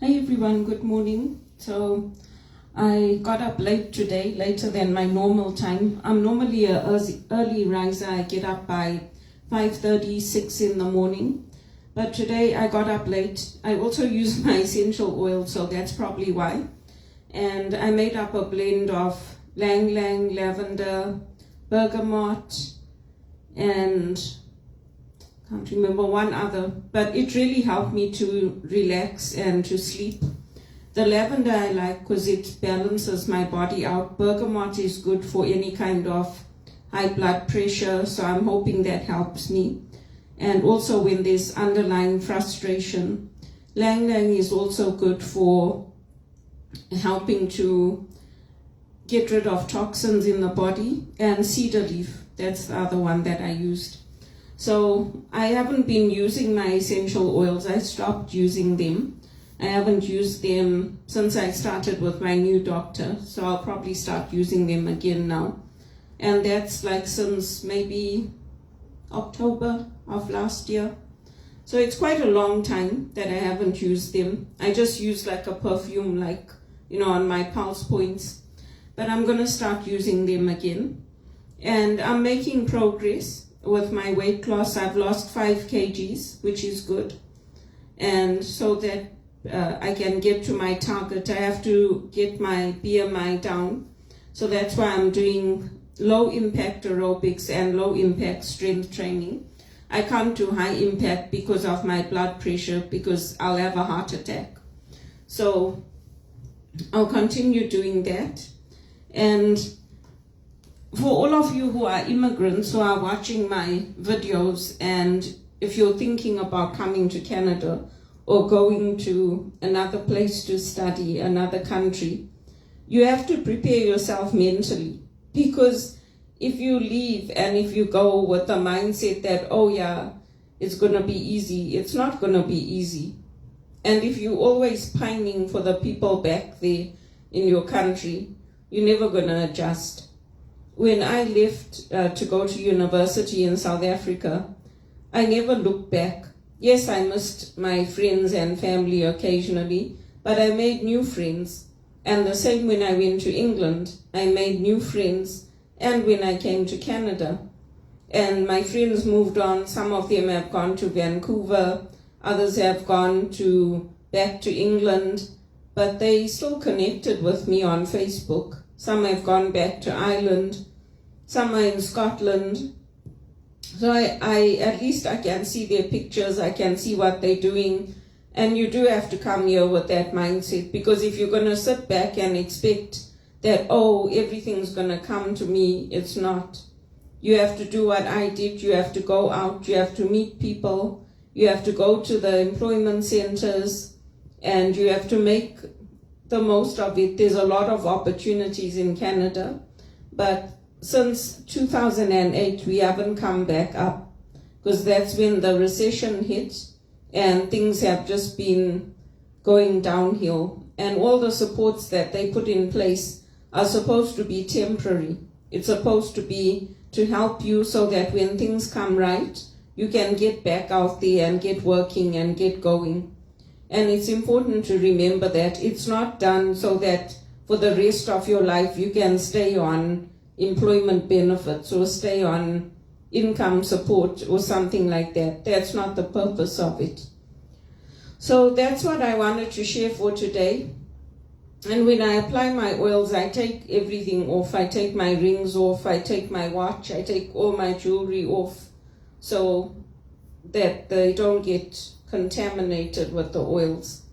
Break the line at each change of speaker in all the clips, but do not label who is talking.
Hi everyone, good morning. So I got up late today, later than my normal time. I'm normally a early riser. I get up by 5:30, 6 in the morning. But today I got up late. I also use my essential oil, so that's probably why. And I made up a blend of Lang Lang, lavender, bergamot, and can't remember one other, but it really helped me to relax and to sleep. The lavender I like because it balances my body out. Bergamot is good for any kind of high blood pressure, so I'm hoping that helps me. And also when there's underlying frustration. Lang Lang is also good for helping to get rid of toxins in the body. And cedar leaf, that's the other one that I used. So I haven't been using my essential oils. I stopped using them. I haven't used them since I started with my new doctor. So I'll probably start using them again now. And that's like since maybe October of last year. So it's quite a long time that I haven't used them. I just use like a perfume, like, on my pulse points. But I'm going to start using them again. And I'm making progress with my weight loss. I've lost 5 kgs, which is good. And so that I can get to my target, I have to get my BMI down. So that's why I'm doing low impact aerobics and low impact strength training. I can't do high impact because of my blood pressure, because I'll have a heart attack. So I'll continue doing that. And for all of you who are immigrants who are watching my videos, and if you're thinking about coming to Canada or going to another place to study, another country, you have to prepare yourself mentally. Because if you leave and if you go with the mindset that, oh yeah, it's going to be easy, it's not going to be easy. And if you're always pining for the people back there in your country, you're never going to adjust. When I left to go to university in South Africa, I never looked back. Yes, I missed my friends and family occasionally, but I made new friends. And the same when I went to England, I made new friends. And when I came to Canada, and my friends moved on. Some of them have gone to Vancouver, others have gone back to England, but they still connected with me on Facebook. Some have gone back to Ireland, some are in Scotland. So I at least I can see their pictures, I can see what they're doing. And you do have to come here with that mindset, because if you're going to sit back and expect that, oh, everything's going to come to me, it's not. You have to do what I did. You have to go out, you have to meet people, you have to go to the employment centers, and you have to make the most of it. There's a lot of opportunities in Canada, but since 2008 we haven't come back up, because that's when the recession hit and things have just been going downhill. And all the supports that they put in place are supposed to be temporary. It's supposed to be to help you so that when things come right, you can get back out there and get working and get going. And it's important to remember that it's not done so that for the rest of your life you can stay on employment benefits or stay on income support or something like that. That's not the purpose of it. So that's what I wanted to share for today. And when I apply my oils, I take everything off. I take my rings off, I take my watch, I take all my jewelry off, so that they don't get contaminated with the oils.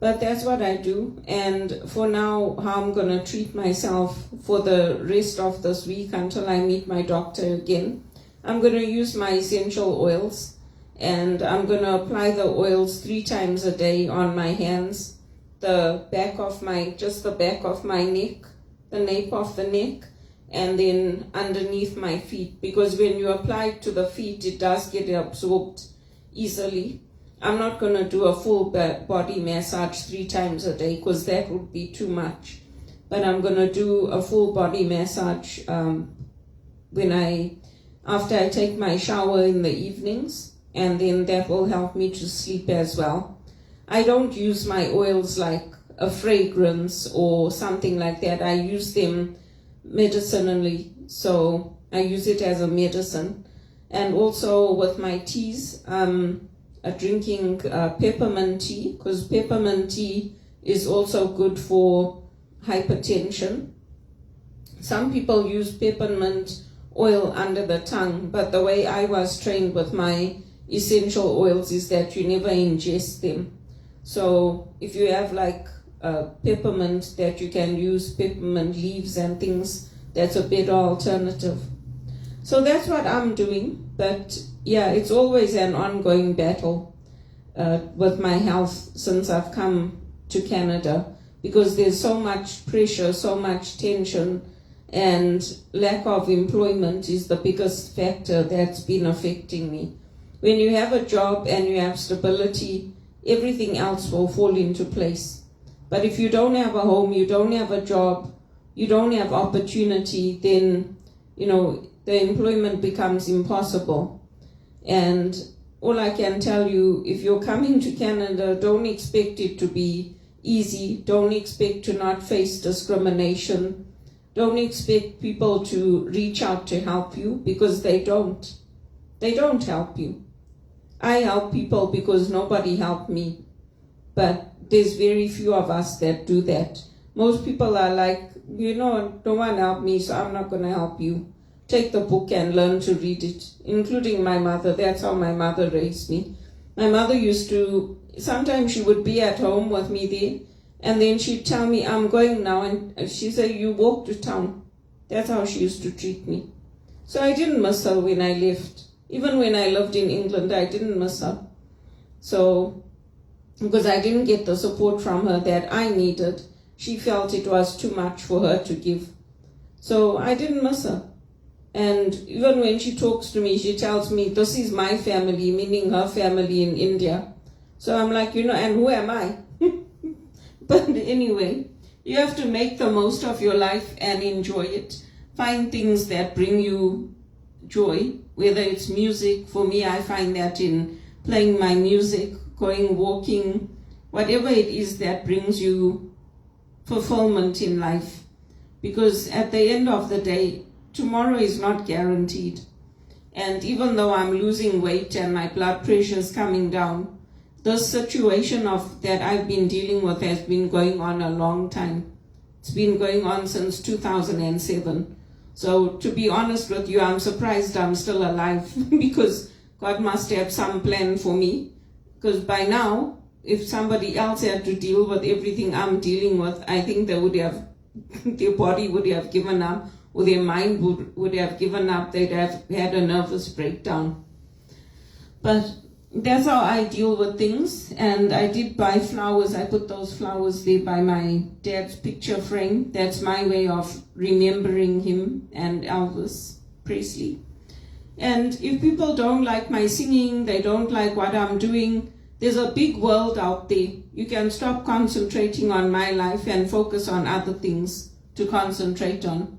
But that's what I do. And for now, how I'm going to treat myself for the rest of this week until I meet my doctor again, I'm going to use my essential oils, and I'm going to apply the oils 3 times a day on my hands, the back of my neck, the nape of the neck, and then underneath my feet, because when you apply it to the feet, it does get absorbed easily. I'm not going to do a full body massage 3 times a day, because that would be too much. But I'm going to do a full body massage after I take my shower in the evenings, and then that will help me to sleep as well. I don't use my oils like a fragrance or something like that. I use them medicinally, so I use it as a medicine. And also with my teas, drinking peppermint tea, because peppermint tea is also good for hypertension. Some people use peppermint oil under the tongue, but the way I was trained with my essential oils is that you never ingest them. So if you have like peppermint that you can use, peppermint leaves and things, that's a better alternative. So that's what I'm doing, but yeah, it's always an ongoing battle with my health since I've come to Canada, because there's so much pressure, so much tension, and lack of employment is the biggest factor that's been affecting me. When you have a job and you have stability, everything else will fall into place. But if you don't have a home, you don't have a job, you don't have opportunity, then, the employment becomes impossible. And all I can tell you, if you're coming to Canada, don't expect it to be easy. Don't expect to not face discrimination. Don't expect people to reach out to help you, because they don't. They don't help you. I help people because nobody helped me. But there's very few of us that do that. Most people are like, no one help me, so I'm not going to help you. Take the book and learn to read it, including my mother. That's how my mother raised me. My mother used to, sometimes she would be at home with me there, and then she'd tell me, I'm going now, and she'd say, you walk to town. That's how she used to treat me. So I didn't miss her when I left. Even when I lived in England, I didn't miss her. So, because I didn't get the support from her that I needed, she felt it was too much for her to give. So I didn't miss her. And even when she talks to me, she tells me, this is my family, meaning her family in India. So I'm like, and who am I? But anyway, you have to make the most of your life and enjoy it. Find things that bring you joy, whether it's music. For me, I find that in playing my music, going walking, whatever it is that brings you fulfillment in life. Because at the end of the day, tomorrow is not guaranteed. And even though I'm losing weight and my blood pressure is coming down, the situation that I've been dealing with has been going on a long time. It's been going on since 2007. So to be honest with you, I'm surprised I'm still alive because God must have some plan for me. Because by now, if somebody else had to deal with everything I'm dealing with, I think they would have, their body would have given up, or their mind would have given up. They'd have had a nervous breakdown. But that's how I deal with things. And I did buy flowers. I put those flowers there by my dad's picture frame. That's my way of remembering him and Elvis Presley. And if people don't like my singing, they don't like what I'm doing, there's a big world out there. You can stop concentrating on my life and focus on other things to concentrate on.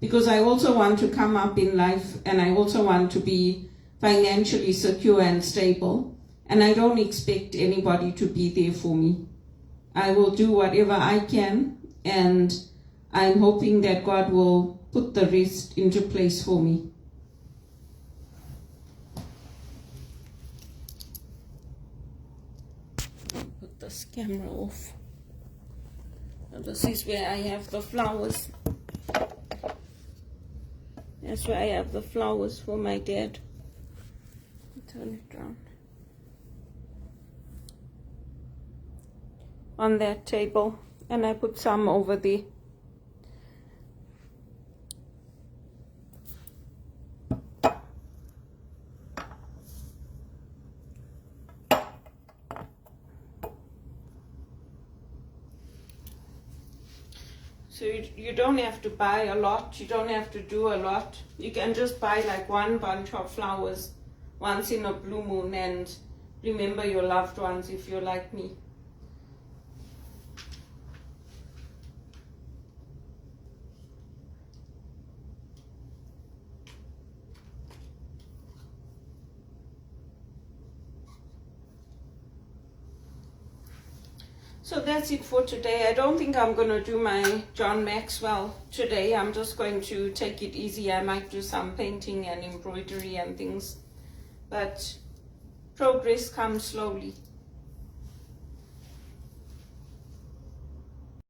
Because I also want to come up in life, and I also want to be financially secure and stable. And I don't expect anybody to be there for me. I will do whatever I can, and I'm hoping that God will put the rest into place for me. Put this camera off. Now this is where I have the flowers. That's where I have the flowers for my dad. Turn it around. On that table, and I put some over there. So you don't have to buy a lot, you don't have to do a lot. You can just buy like one bunch of flowers once in a blue moon and remember your loved ones if you're like me. So that's it for today. I don't think I'm going to do my John Maxwell today. I'm just going to take it easy. I might do some painting and embroidery and things. But progress comes slowly.